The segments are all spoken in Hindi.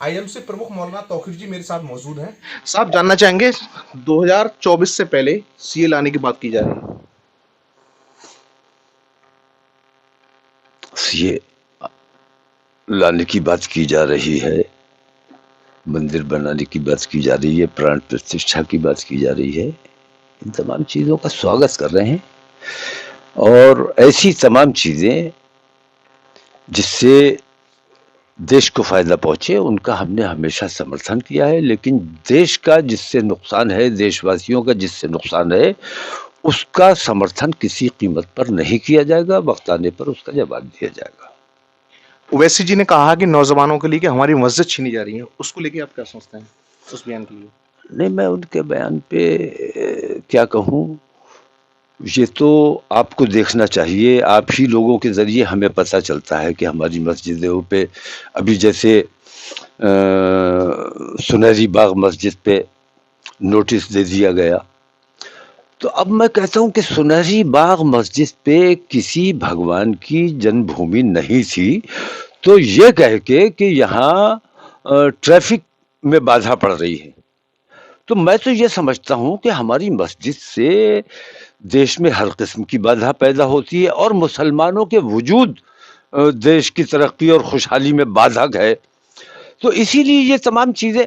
आईएमसी प्रमुख मौलाना तौकीर जी मेरे साथ मौजूद हैं। साहब जानना चाहेंगे 2024 से पहले सीए लाने की बात की जा रही है। ये लाने की बात की जा रही है, मंदिर बनाने की बात की जा रही है, प्राण प्रतिष्ठा की बात की जा रही है। इन तमाम चीज़ों का स्वागत कर रहे हैं और ऐसी तमाम चीज़ें जिससे देश को फायदा पहुंचे उनका हमने हमेशा समर्थन किया है। लेकिन देश का जिससे नुकसान है, देशवासियों का जिससे नुकसान है, उसका समर्थन किसी कीमत पर नहीं किया जाएगा। वक्त आने पर उसका जवाब दिया जाएगा। ओवैसी जी ने कहा कि नौजवानों के लिए कि हमारी मस्जिद छीनी जा रही है, उसको लेके आप क्या सोचते हैं उस बयान के लिए? नहीं, मैं उनके बयान पे क्या कहूँ, ये तो आपको देखना चाहिए। आप ही लोगों के ज़रिए हमें पता चलता है कि हमारी मस्जिदों पे अभी जैसे सुनहरी बाग मस्जिद पे नोटिस दे दिया गया। तो अब मैं कहता हूँ कि सुनहरी बाग मस्जिद पे किसी भगवान की जन्मभूमि नहीं थी, तो ये कह के कि यहाँ ट्रैफिक में बाधा पड़ रही है। तो मैं तो ये समझता हूँ कि हमारी मस्जिद से देश में हर किस्म की बाधा पैदा होती है और मुसलमानों के वजूद देश की तरक्की और खुशहाली में बाधक है। तो इसीलिए ये तमाम चीज़ें,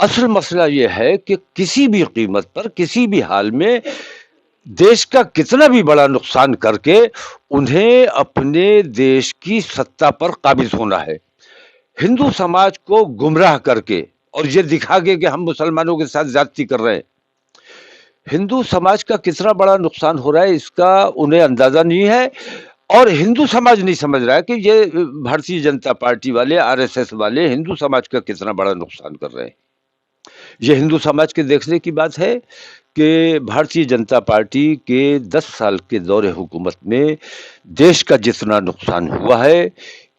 असल मसला ये है कि किसी भी कीमत पर, किसी भी हाल में देश का कितना भी बड़ा नुकसान करके उन्हें अपने देश की सत्ता पर काबिज होना है। हिंदू समाज को गुमराह करके और ये दिखा के कि हम मुसलमानों के साथ ज्यादती कर रहे हैं। हिंदू समाज का कितना बड़ा नुकसान हो रहा है इसका उन्हें अंदाजा नहीं है और हिंदू समाज नहीं समझ रहा है कि ये भारतीय जनता पार्टी वाले, आरएसएस वाले हिंदू समाज का कितना बड़ा नुकसान कर रहे हैं। ये हिंदू समाज के देखने की बात है कि भारतीय जनता पार्टी के 10 साल के दौरे हुकूमत में देश का जितना नुकसान हुआ है,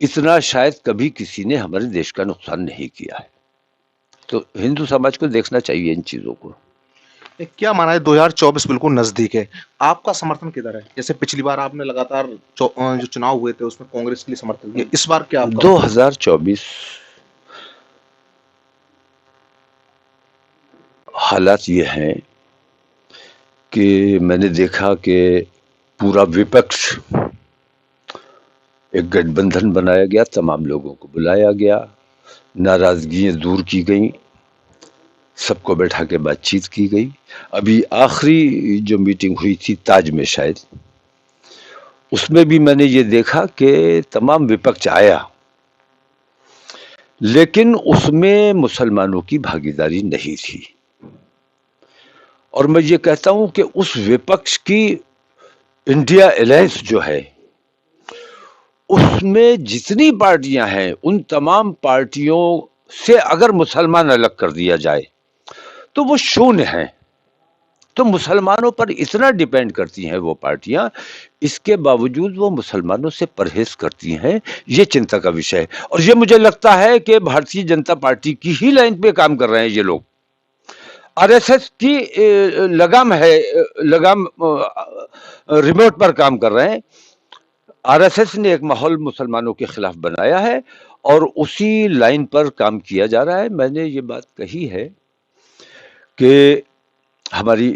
इतना शायद कभी किसी ने हमारे देश का नुकसान नहीं किया है। तो हिंदू समाज को देखना चाहिए इन चीज़ों को। क्या माना है, 2024 बिल्कुल नजदीक है, आपका समर्थन किधर है? जैसे पिछली बार आपने लगातार जो चुनाव हुए थे उसमें कांग्रेस के लिए समर्थन किया, इस बार क्या आपका? 2024 हालात ये हैं कि मैंने देखा कि पूरा विपक्ष एक गठबंधन बनाया गया, तमाम लोगों को बुलाया गया, नाराजगियां दूर की गई, सबको बैठा के बातचीत की गई। अभी आखिरी जो मीटिंग हुई थी ताज में शायद, उसमें भी मैंने ये देखा कि तमाम विपक्ष आया, लेकिन उसमें मुसलमानों की भागीदारी नहीं थी। और मैं ये कहता हूं कि उस विपक्ष की इंडिया अलायंस जो है, उसमें जितनी पार्टियां हैं उन तमाम पार्टियों से अगर मुसलमान अलग कर दिया जाए तो वो शून्य है। तो मुसलमानों पर इतना डिपेंड करती हैं वो पार्टियां, इसके बावजूद वो मुसलमानों से परहेज करती हैं, ये चिंता का विषय है। और ये मुझे लगता है कि भारतीय जनता पार्टी की ही लाइन पे काम कर रहे हैं ये लोग। आरएसएस की लगाम है, लगाम रिमोट पर काम कर रहे हैं। आरएसएस ने एक माहौल मुसलमानों के खिलाफ बनाया है और उसी लाइन पर काम किया जा रहा है। मैंने ये बात कही है कि हमारी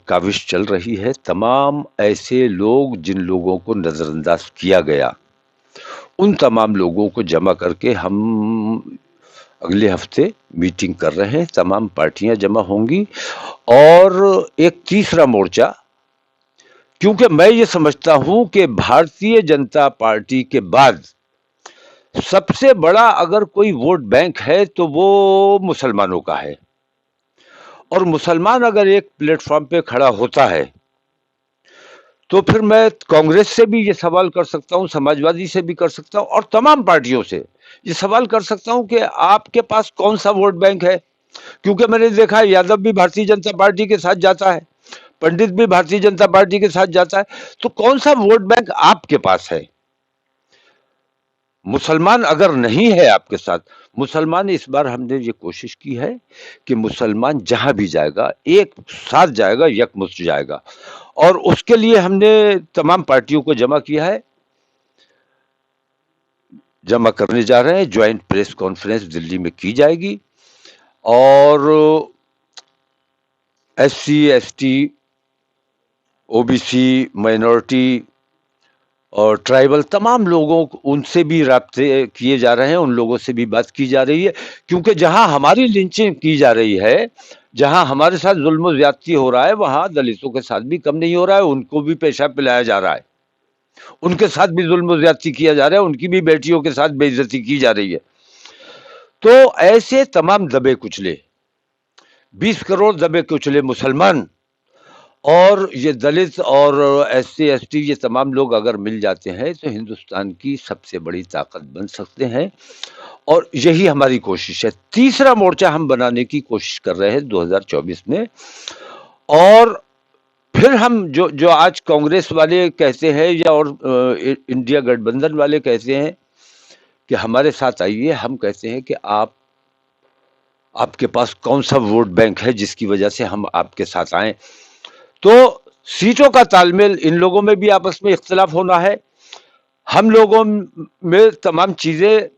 काविश चल रही है, तमाम ऐसे लोग जिन लोगों को नज़रअंदाज किया गया, उन तमाम लोगों को जमा करके हम अगले हफ्ते मीटिंग कर रहे हैं। तमाम पार्टियां जमा होंगी और एक तीसरा मोर्चा, क्योंकि मैं ये समझता हूं कि भारतीय जनता पार्टी के बाद सबसे बड़ा अगर कोई वोट बैंक है तो वो मुसलमानों का है। और मुसलमान अगर एक प्लेटफॉर्म पे खड़ा होता है तो फिर मैं कांग्रेस से भी ये सवाल कर सकता हूं, समाजवादी से भी कर सकता हूं और तमाम पार्टियों से ये सवाल कर सकता हूं कि आपके पास कौन सा वोट बैंक है। क्योंकि मैंने देखा है यादव भी भारतीय जनता पार्टी के साथ जाता है, पंडित भी भारतीय जनता पार्टी के साथ जाता है, तो कौन सा वोट बैंक आपके पास है? मुसलमान अगर नहीं है आपके साथ, मुसलमान इस बार हमने ये कोशिश की है कि मुसलमान जहां भी जाएगा एक साथ जाएगा, यकमुश्त जाएगा, और उसके लिए हमने तमाम पार्टियों को जमा किया है। जमा करने जा रहे हैं। ज्वाइंट प्रेस कॉन्फ्रेंस दिल्ली में की जाएगी और एससी, एसटी, ओबीसी, माइनॉरिटी और ट्राइबल तमाम लोगों को उनसे भी राब्ते किए जा रहे हैं, उन लोगों से भी बात की जा रही है, क्योंकि जहां हमारी लिंचिंग की जा रही है, जहां हमारे साथ जुल्म ज्यादती हो रहा है, वहां दलितों के साथ भी कम नहीं हो रहा है, उनको भी पेशाब पिलाया जा रहा है, उनके साथ भी जुल्म ज्यादती किया जा रहा है, उनकी भी बेटियों के साथ बेइज्जती की जा रही है। तो ऐसे तमाम दबे कुचले 20 करोड़ दबे कुचले मुसलमान और ये दलित और एससी एसटी ये तमाम लोग अगर मिल जाते हैं तो हिंदुस्तान की सबसे बड़ी ताकत बन सकते हैं और यही हमारी कोशिश है। तीसरा मोर्चा हम बनाने की कोशिश कर रहे हैं 2024 में। और फिर हम जो जो आज कांग्रेस वाले कहते हैं या और इंडिया गठबंधन वाले कहते हैं कि हमारे साथ आइए, हम कहते हैं कि आपके पास कौन सा वोट बैंक है जिसकी वजह से हम आपके साथ आए। तो सीटों का तालमेल, इन लोगों में भी आपस में इख्तिलाफ होना है, हम लोगों में तमाम चीजें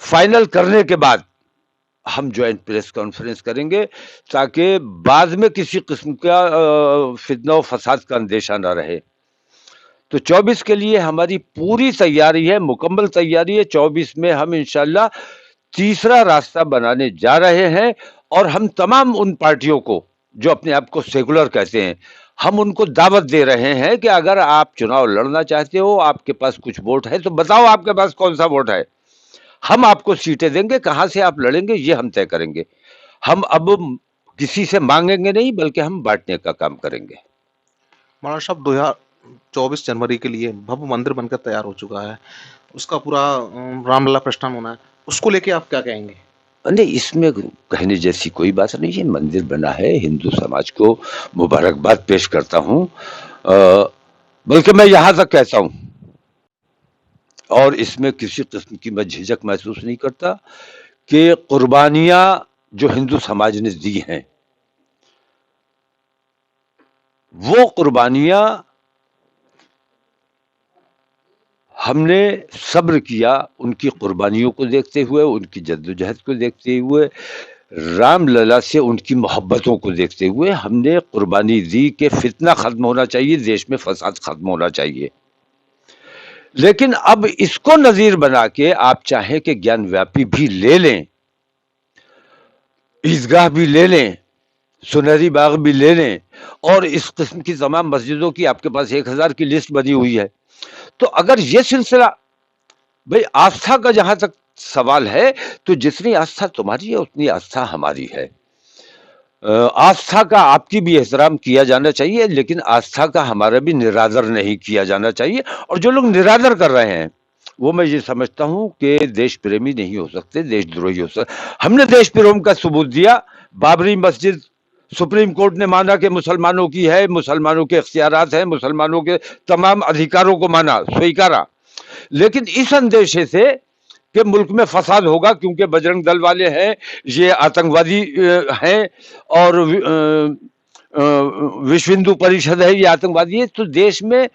फाइनल करने के बाद हम ज्वाइंट प्रेस कॉन्फ्रेंस करेंगे ताकि बाद में किसी किस्म का फितना और फसाद का अंदेशा ना रहे। तो 24 के लिए हमारी पूरी तैयारी है, मुकम्मल तैयारी है। 24 में हम इंशाल्लाह तीसरा रास्ता बनाने जा रहे हैं और हम तमाम उन पार्टियों को जो अपने आप को सेकुलर कहते हैं, हम उनको दावत दे रहे हैं कि अगर आप चुनाव लड़ना चाहते हो, आपके पास कुछ वोट है, तो बताओ आपके पास कौन सा वोट है, हम आपको सीटें देंगे। कहां से आप लड़ेंगे ये हम तय करेंगे। हम अब किसी से मांगेंगे नहीं, बल्कि हम बांटने का काम करेंगे। मौलाना साहब 2024 जनवरी के लिए भव्य मंदिर बनकर तैयार हो चुका है, उसका पूरा रामलला प्रस्थान होना है, उसको लेके आप क्या कहेंगे? नहीं, इसमें कहने जैसी कोई बात नहीं है। मंदिर बना है, हिंदू समाज को मुबारकबाद पेश करता हूं, बल्कि मैं यहां तक कहता हूं और इसमें किसी किस्म की मैं झिझक महसूस नहीं करता कि कुर्बानियां जो हिंदू समाज ने दी हैं, वो कुर्बानियां हमने सब्र किया, उनकी कुर्बानियों को देखते हुए, उनकी जद्दोजहद को देखते हुए, रामलला से उनकी मोहब्बतों को देखते हुए हमने कुर्बानी दी कि फितना खत्म होना चाहिए, देश में फसाद खत्म होना चाहिए। लेकिन अब इसको नजीर बना के आप चाहें कि ज्ञान व्यापी भी ले लें, ईदगाह भी ले लें, सुनहरी बाग भी ले लें और इस किस्म की तमाम मस्जिदों की आपके पास 1000 की लिस्ट बनी हुई है। तो अगर ये सिलसिला, भाई आस्था का जहां तक सवाल है, तो जितनी आस्था तुम्हारी है उतनी आस्था हमारी है। आस्था का आपकी भी एहतराम किया जाना चाहिए, लेकिन आस्था का हमारा भी निरादर नहीं किया जाना चाहिए। और जो लोग निरादर कर रहे हैं वो मैं ये समझता हूं कि देश प्रेमी नहीं हो सकते, देशद्रोही हो सकते। हमने देश प्रेम का सबूत दिया। बाबरी मस्जिद सुप्रीम कोर्ट ने माना कि मुसलमानों की है, मुसलमानों के इख्तियारात हैं, मुसलमानों के तमाम अधिकारों को माना, स्वीकारा। लेकिन इस अंदेशे से कि मुल्क में फसाद होगा क्योंकि बजरंग दल वाले हैं, ये आतंकवादी हैं और विश्व हिंदू परिषद है, ये आतंकवादी है, तो देश में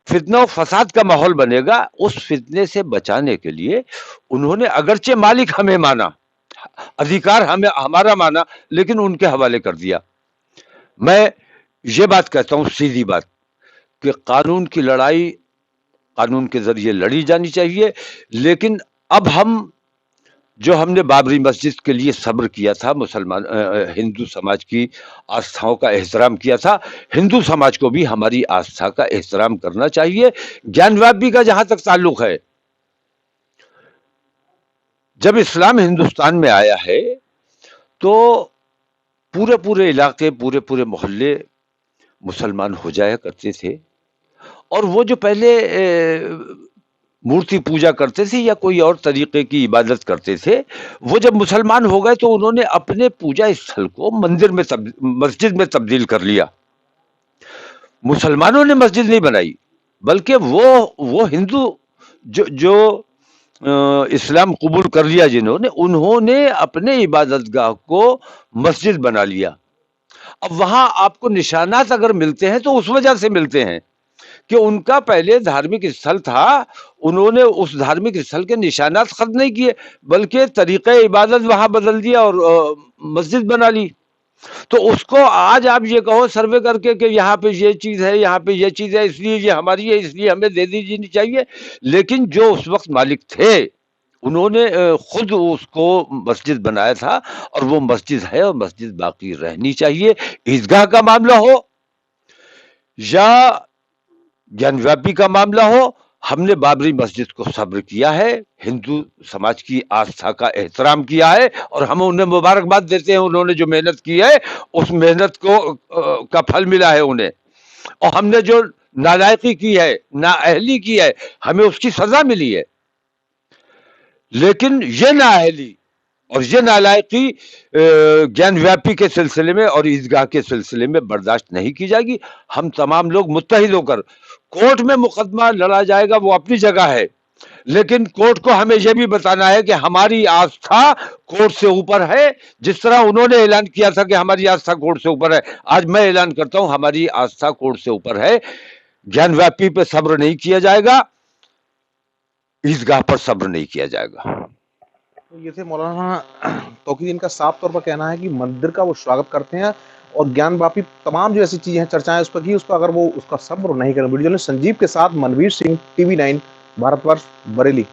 फितना और फसाद का माहौल बनेगा। उस फितने से बचाने के लिए उन्होंने अगरचे मालिक हमें माना, अधिकार हमें हमारा माना, लेकिन उनके हवाले कर दिया। मैं ये बात कहता हूं, सीधी बात, कि कानून की लड़ाई कानून के जरिए लड़ी जानी चाहिए। लेकिन अब हम जो हमने बाबरी मस्जिद के लिए सब्र किया था, मुसलमान हिंदू समाज की आस्थाओं का एहतराम किया था, हिंदू समाज को भी हमारी आस्था का एहतराम करना चाहिए। ज्ञानव्यापी का जहां तक ताल्लुक है, जब इस्लाम हिंदुस्तान में आया है तो पूरे पूरे इलाके, पूरे पूरे मोहल्ले मुसलमान हो जाया करते थे और वो जो पहले मूर्ति पूजा करते थे या कोई और तरीके की इबादत करते थे, वो जब मुसलमान हो गए तो उन्होंने अपने पूजा स्थल को मंदिर में मस्जिद में तब्दील कर लिया। मुसलमानों ने मस्जिद नहीं बनाई, बल्कि वो हिंदू जो इस्लाम कबूल कर लिया जिन्होंने, उन्होंने अपने इबादतगाह को मस्जिद बना लिया। अब वहां आपको निशानात अगर मिलते हैं तो उस वजह से मिलते हैं कि उनका पहले धार्मिक स्थल था, उन्होंने उस धार्मिक स्थल के निशानात खत्म नहीं किए, बल्कि तरीक़े इबादत वहां बदल दिया और मस्जिद बना ली। तो उसको आज आप ये कहो सर्वे करके कि यहाँ पे ये चीज है, यहाँ पे ये चीज है, इसलिए ये हमारी है, इसलिए हमें दे दीजिए नहीं चाहिए। लेकिन जो उस वक्त मालिक थे, उन्होंने खुद उसको मस्जिद बनाया था, और वो मस्जिद है और मस्जिद बाकी रहनी चाहिए। ईदगाह का मामला हो या ज्ञानव्यापी का मामला हो, हमने बाबरी मस्जिद को सब्र किया है, हिंदू समाज की आस्था का एहतराम किया है, और हम उन्हें मुबारकबाद देते हैं। उन्होंने जो मेहनत की है, उस मेहनत को का फल मिला है उन्हें। और हमने जो नालायकी की है, नाअहली की है, हमें उसकी सजा मिली है। लेकिन ये नाअहली और ये नालायकी ज्ञानव्यापी के सिलसिले में और ईदगाह के सिलसिले में बर्दाश्त नहीं की जाएगी। हम तमाम लोग मुत्तहिद होकर, कोर्ट में मुकदमा लड़ा जाएगा, वो अपनी जगह है, लेकिन कोर्ट को हमें यह भी बताना है कि हमारी आस्था कोर्ट से ऊपर है। जिस तरह उन्होंने ऐलान किया था कि हमारी आस्था कोर्ट से ऊपर है, आज मैं ऐलान करता हूं हमारी आस्था कोर्ट से ऊपर है। ज्ञानव्यापी पे सब्र नहीं किया जाएगा, ईदगाह पर सब्र नहीं किया जाएगा। तो ये थे मौलाना तौकीर। का साफ तौर पर कहना है कि मंदिर का वो स्वागत करते हैं, और ज्ञानवापी तमाम जो ऐसी चीजें हैं, चर्चाएं उस पर की, उस पर अगर वो उसका सब्र नहीं करें। वीडियो संजीव के साथ मनवीर सिंह, TV9 भारतवर्ष, बरेली।